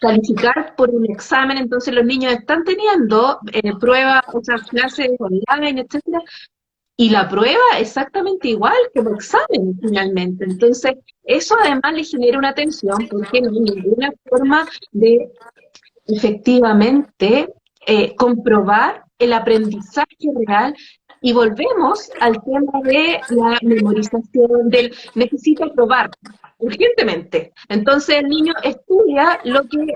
calificar por un examen. Entonces los niños están teniendo pruebas, o sea, clases online, etcétera, y la prueba exactamente igual que el examen finalmente. Entonces, eso además le genera una tensión porque no hay ninguna forma de efectivamente comprobar el aprendizaje real. Y volvemos al tema de la memorización, del necesita probar urgentemente. Entonces el niño estudia lo que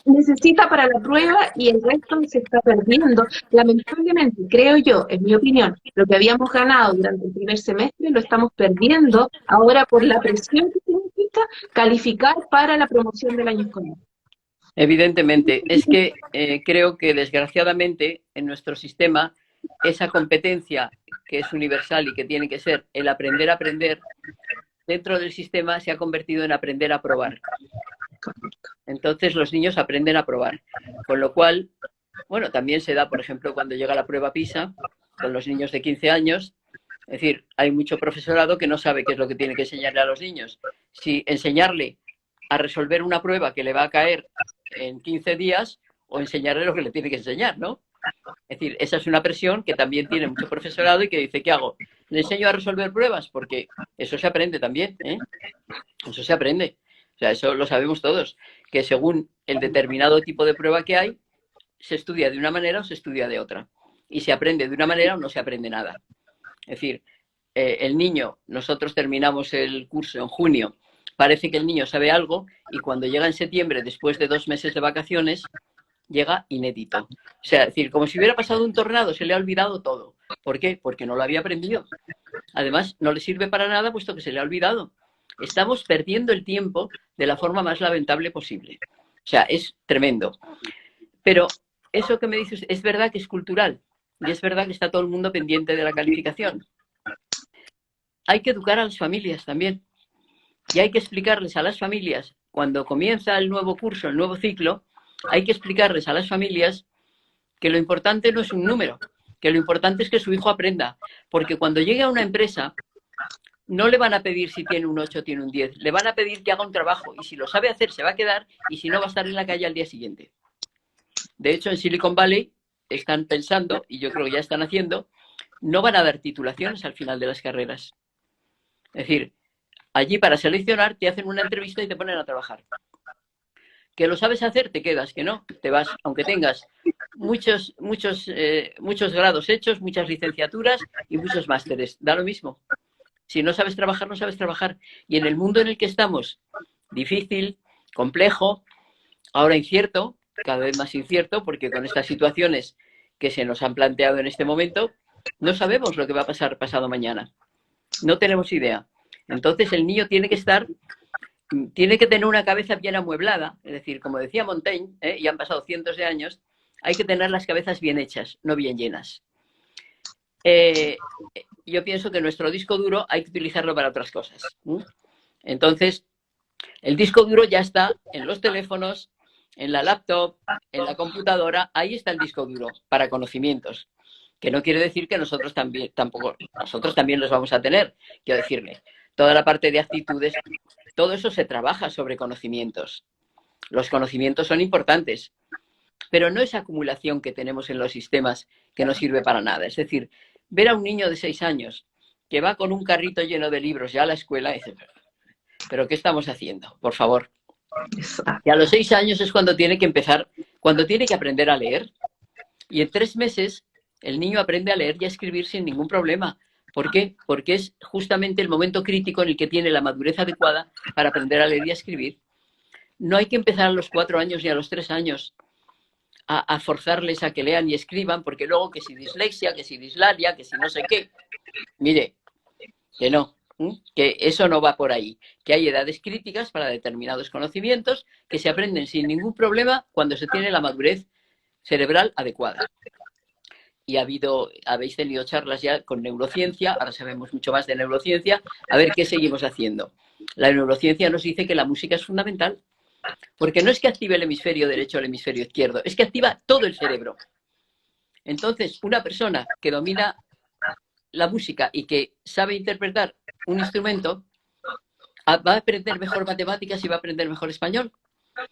necesita para la prueba y el resto se está perdiendo. Lamentablemente, creo yo, en mi opinión, lo que habíamos ganado durante el primer semestre lo estamos perdiendo ahora por la presión que significa calificar para la promoción del año escolar. Evidentemente, es que creo que desgraciadamente en nuestro sistema esa competencia que es universal y que tiene que ser el aprender a aprender, dentro del sistema se ha convertido en aprender a probar. Entonces los niños aprenden a probar, con lo cual, bueno, también se da, por ejemplo, cuando llega la prueba PISA, con los niños de 15 años, es decir, hay mucho profesorado que no sabe qué es lo que tiene que enseñarle a los niños. Si enseñarle a resolver una prueba que le va a caer en 15 días o enseñarle lo que le tiene que enseñar, ¿no? Es decir, esa es una presión que también tiene mucho profesorado y que dice, ¿qué hago? ¿Le enseño a resolver pruebas? Porque eso se aprende también, ¿eh? Eso se aprende. O sea, eso lo sabemos todos, que según el determinado tipo de prueba que hay, se estudia de una manera o se estudia de otra. Y se aprende de una manera o no se aprende nada. Es decir, el niño, nosotros terminamos el curso en junio, parece que el niño sabe algo y cuando llega en septiembre, después de 2 meses de vacaciones, llega inédito. O sea, es decir, como si hubiera pasado un tornado, se le ha olvidado todo. ¿Por qué? Porque no lo había aprendido. Además, no le sirve para nada puesto que se le ha olvidado. Estamos perdiendo el tiempo de la forma más lamentable posible. O sea, es tremendo. Pero eso que me dices es verdad que es cultural y es verdad que está todo el mundo pendiente de la calificación. Hay que educar a las familias también y hay que explicarles a las familias, cuando comienza el nuevo curso, el nuevo ciclo, hay que explicarles a las familias que lo importante no es un número, que lo importante es que su hijo aprenda, porque cuando llegue a una empresa no le van a pedir si tiene un 8 o tiene un 10, le van a pedir que haga un trabajo y si lo sabe hacer se va a quedar y si no va a estar en la calle al día siguiente. De hecho, en Silicon Valley están pensando, y yo creo que ya están haciendo, no van a dar titulaciones al final de las carreras. Es decir, allí para seleccionar te hacen una entrevista y te ponen a trabajar. Que lo sabes hacer, te quedas, que no, te vas, aunque tengas muchos grados hechos, muchas licenciaturas y muchos másteres, da lo mismo. Si no sabes trabajar, no sabes trabajar. Y en el mundo en el que estamos, difícil, complejo, ahora incierto, cada vez más incierto, porque con estas situaciones que se nos han planteado en este momento, no sabemos lo que va a pasar pasado mañana. No tenemos idea. Entonces el niño tiene que tener una cabeza bien amueblada, es decir, como decía Montaigne, y han pasado cientos de años, hay que tener las cabezas bien hechas, no bien llenas. Yo pienso que nuestro disco duro hay que utilizarlo para otras cosas. Entonces, el disco duro ya está en los teléfonos, en la laptop, en la computadora, ahí está el disco duro para conocimientos, que no quiere decir que nosotros también los vamos a tener, quiero decirle, toda la parte de actitudes, todo eso se trabaja sobre conocimientos. Los conocimientos son importantes. pero no esa acumulación que tenemos en los sistemas que no sirve para nada. Es decir, ver a un niño de 6 años que va con un carrito lleno de libros ya a la escuela y dice, ¿pero qué estamos haciendo? Por favor. Y a los 6 años es cuando tiene que empezar, cuando tiene que aprender a leer. Y en 3 meses el niño aprende a leer y a escribir sin ningún problema. ¿Por qué? Porque es justamente el momento crítico en el que tiene la madurez adecuada para aprender a leer y a escribir. No hay que empezar a los 4 años ni a los 3 años a forzarles a que lean y escriban, porque luego que si dislexia, que si dislalia, que si no sé qué. Mire, que no, que eso no va por ahí, que hay edades críticas para determinados conocimientos que se aprenden sin ningún problema cuando se tiene la madurez cerebral adecuada. Y habéis tenido charlas ya con neurociencia, ahora sabemos mucho más de neurociencia, a ver qué seguimos haciendo. La neurociencia nos dice que la música es fundamental, porque no es que active el hemisferio derecho o el hemisferio izquierdo, es que activa todo el cerebro. Entonces, una persona que domina la música y que sabe interpretar un instrumento, va a aprender mejor matemáticas y va a aprender mejor español,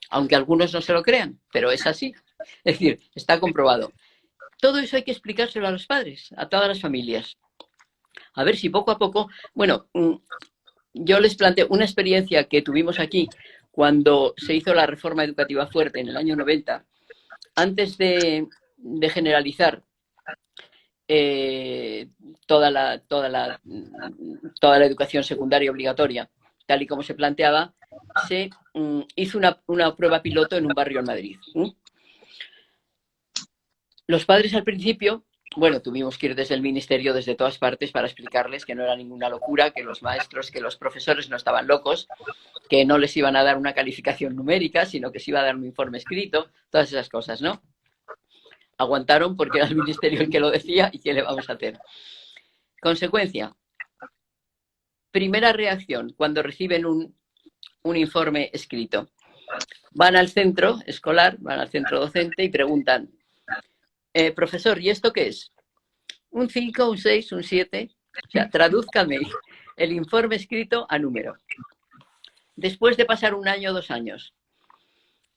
aunque algunos no se lo crean, pero es así. Es decir, está comprobado. Todo eso hay que explicárselo a los padres, a todas las familias. A ver si poco a poco... Bueno, yo les planteo una experiencia que tuvimos aquí cuando se hizo la reforma educativa fuerte en el año 90, antes de generalizar toda la educación secundaria obligatoria, tal y como se planteaba, se hizo una prueba piloto en un barrio en Madrid. Los padres al principio, bueno, tuvimos que ir desde el ministerio, desde todas partes, para explicarles que no era ninguna locura, que los maestros, que los profesores no estaban locos, que no les iban a dar una calificación numérica, sino que se iba a dar un informe escrito, todas esas cosas, ¿no? Aguantaron porque era el ministerio el que lo decía y ¿qué le vamos a hacer? Consecuencia. Primera reacción cuando reciben un informe escrito. Van al centro escolar, van al centro docente y preguntan, profesor, ¿y esto qué es? ¿Un 5, un 6, un 7? O sea, tradúzcame el informe escrito a número. Después de pasar 1 año o 2 años,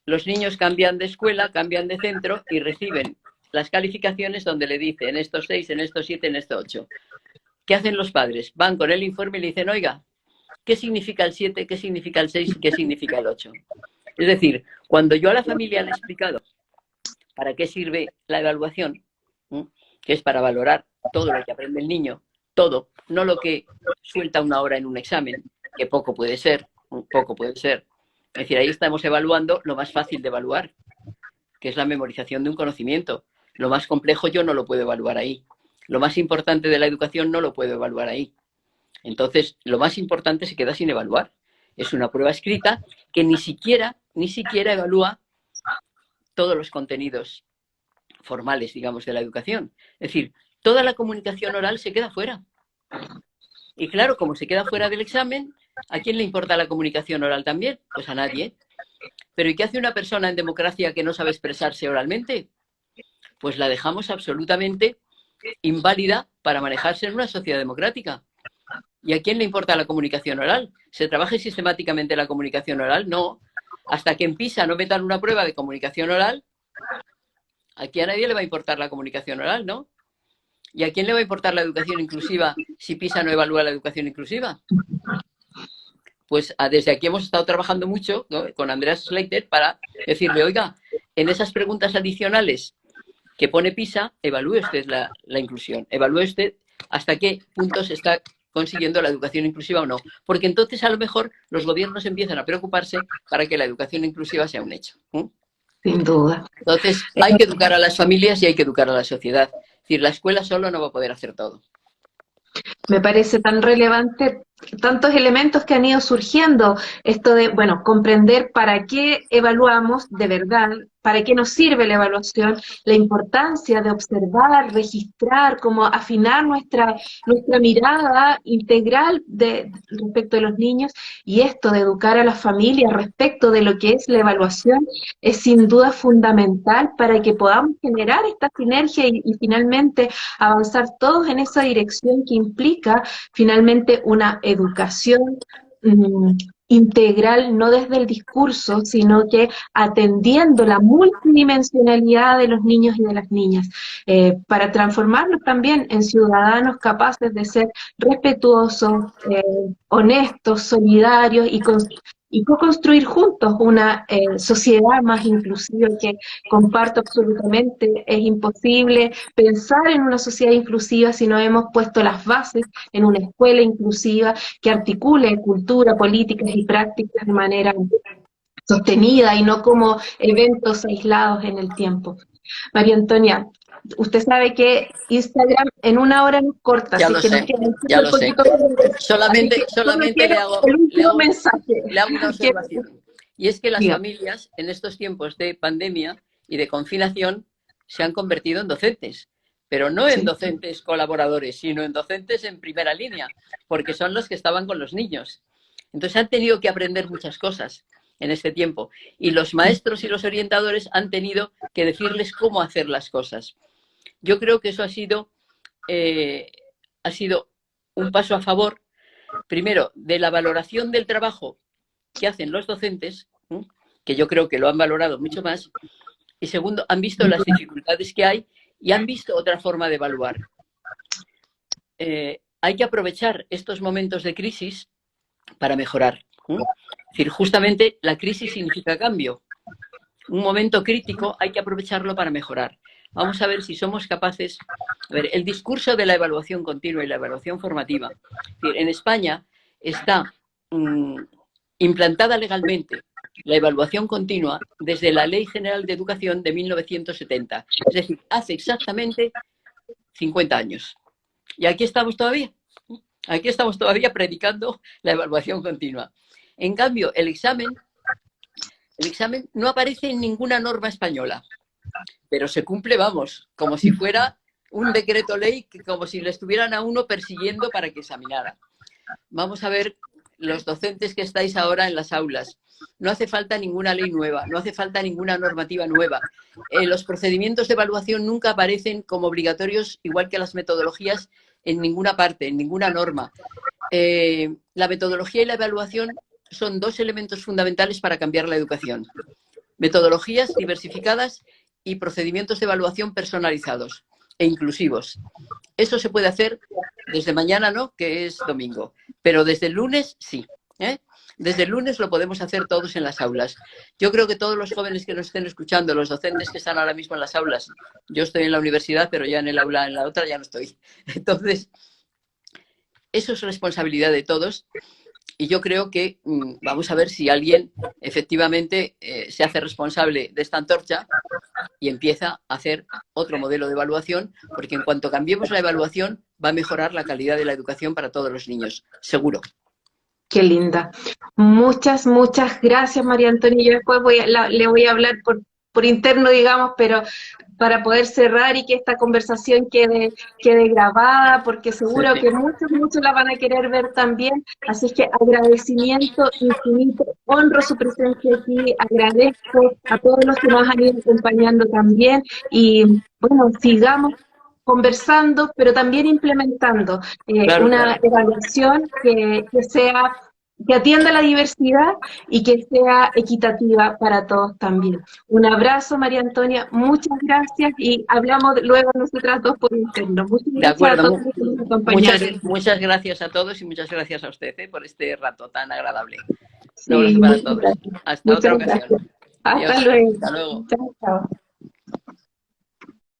los niños cambian de escuela, cambian de centro y reciben las calificaciones donde le dicen en estos 6, en estos 7, en estos 8. ¿Qué hacen los padres? Van con el informe y le dicen, oiga, ¿qué significa el 7, qué significa el 6 y qué significa el 8? Es decir, cuando yo a la familia le he explicado para qué sirve la evaluación, que es para valorar todo lo que aprende el niño, todo, no lo que suelta 1 hora en un examen, que poco puede ser, poco puede ser. Es decir, ahí estamos evaluando lo más fácil de evaluar, que es la memorización de un conocimiento. Lo más complejo yo no lo puedo evaluar ahí. Lo más importante de la educación no lo puedo evaluar ahí. Entonces, lo más importante se queda sin evaluar. Es una prueba escrita que ni siquiera evalúa todos los contenidos formales, digamos, de la educación. Es decir, toda la comunicación oral se queda fuera. Y claro, como se queda fuera del examen, ¿a quién le importa la comunicación oral también? Pues a nadie. ¿Pero y qué hace una persona en democracia que no sabe expresarse oralmente? Pues la dejamos absolutamente inválida para manejarse en una sociedad democrática. ¿Y a quién le importa la comunicación oral? ¿Se trabaja sistemáticamente la comunicación oral? No. Hasta que en PISA no metan una prueba de comunicación oral, aquí a nadie le va a importar la comunicación oral, ¿no? ¿Y a quién le va a importar la educación inclusiva si PISA no evalúa la educación inclusiva? Pues desde aquí hemos estado trabajando mucho, ¿no?, con Andreas Schleiter para decirle, oiga, en esas preguntas adicionales que pone PISA, evalúe usted la inclusión, evalúe usted hasta qué punto se está consiguiendo la educación inclusiva o no. Porque entonces a lo mejor los gobiernos empiezan a preocuparse para que la educación inclusiva sea un hecho. Sin duda. Entonces hay que educar a las familias y hay que educar a la sociedad. Es decir, la escuela solo no va a poder hacer todo. Me parece tan relevante tantos elementos que han ido surgiendo, esto de, bueno, comprender para qué evaluamos de verdad, para qué nos sirve la evaluación, la importancia de observar, registrar, como afinar nuestra mirada integral respecto de los niños, y esto de educar a las familias respecto de lo que es la evaluación es sin duda fundamental para que podamos generar esta sinergia y finalmente avanzar todos en esa dirección que implica finalmente una educación integral, no desde el discurso, sino que atendiendo la multidimensionalidad de los niños y de las niñas, para transformarlos también en ciudadanos capaces de ser respetuosos, honestos, solidarios y co-construir juntos una sociedad más inclusiva, que comparto absolutamente. Es imposible pensar en una sociedad inclusiva si no hemos puesto las bases en una escuela inclusiva que articule cultura, políticas y prácticas de manera sostenida y no como eventos aislados en el tiempo. María Antonia, usted sabe que Instagram en una hora nos corta, Ya así lo que nos sé, queda ya un lo sé. poquito de... Así que solo Solamente quiero el último mensaje. le hago una Que, observación. Y es que las diga. familias en estos tiempos de pandemia y de confinación se han convertido en docentes, pero no en Sí. docentes colaboradores, sino en docentes en primera línea, porque son los que estaban con los niños. Entonces han tenido que aprender muchas cosas en este tiempo y los maestros y los orientadores han tenido que decirles cómo hacer las cosas. Yo creo que eso ha sido un paso a favor, primero, de la valoración del trabajo que hacen los docentes, que yo creo que lo han valorado mucho más, y segundo, han visto las dificultades que hay y han visto otra forma de evaluar. Hay que aprovechar estos momentos de crisis para mejorar. Es decir, justamente la crisis significa cambio. Un momento crítico hay que aprovecharlo para mejorar. Vamos a ver si somos capaces. A ver, el discurso de la evaluación continua y la evaluación formativa. Es decir, en España está implantada legalmente la evaluación continua desde la Ley General de Educación de 1970. Es decir, hace exactamente 50 años. Y aquí estamos todavía. Aquí estamos todavía predicando la evaluación continua. En cambio, el examen no aparece en ninguna norma española, pero se cumple, vamos, como si fuera un decreto ley, como si le estuvieran a uno persiguiendo para que examinara. Vamos a ver, los docentes que estáis ahora en las aulas, no hace falta ninguna ley nueva, no hace falta ninguna normativa nueva. Los procedimientos de evaluación nunca aparecen como obligatorios, igual que las metodologías, en ninguna parte, en ninguna norma. La metodología y la evaluación son dos elementos fundamentales para cambiar la educación. Metodologías diversificadas y procedimientos de evaluación personalizados e inclusivos. Eso se puede hacer desde mañana, ¿no?, que es domingo, pero desde el lunes sí. Desde el lunes lo podemos hacer todos en las aulas. Yo creo que todos los jóvenes que nos estén escuchando, los docentes que están ahora mismo en las aulas, yo estoy en la universidad, pero ya en el aula, en la otra ya no estoy. Entonces, eso es responsabilidad de todos. Y yo creo que vamos a ver si alguien efectivamente se hace responsable de esta antorcha y empieza a hacer otro modelo de evaluación, porque en cuanto cambiemos la evaluación va a mejorar la calidad de la educación para todos los niños, seguro. Qué linda. Muchas, muchas gracias, María Antonia. Yo después le voy a hablar por interno, digamos, pero para poder cerrar y que esta conversación quede grabada, porque seguro que muchos la van a querer ver también. Así que agradecimiento infinito, honro su presencia aquí, agradezco a todos los que nos han ido acompañando también y bueno, sigamos conversando, pero también implementando una evaluación que atienda la diversidad y que sea equitativa para todos también. Un abrazo, María Antonia, muchas gracias y hablamos luego nosotras dos por interno. Muchas gracias a todos los que nos acompañaron. Muchas gracias a todos y muchas gracias a usted por este rato tan agradable. Sí, Un abrazo para todos. gracias. Hasta otra ocasión. Hasta Adiós. luego. Hasta luego. Chao, chao.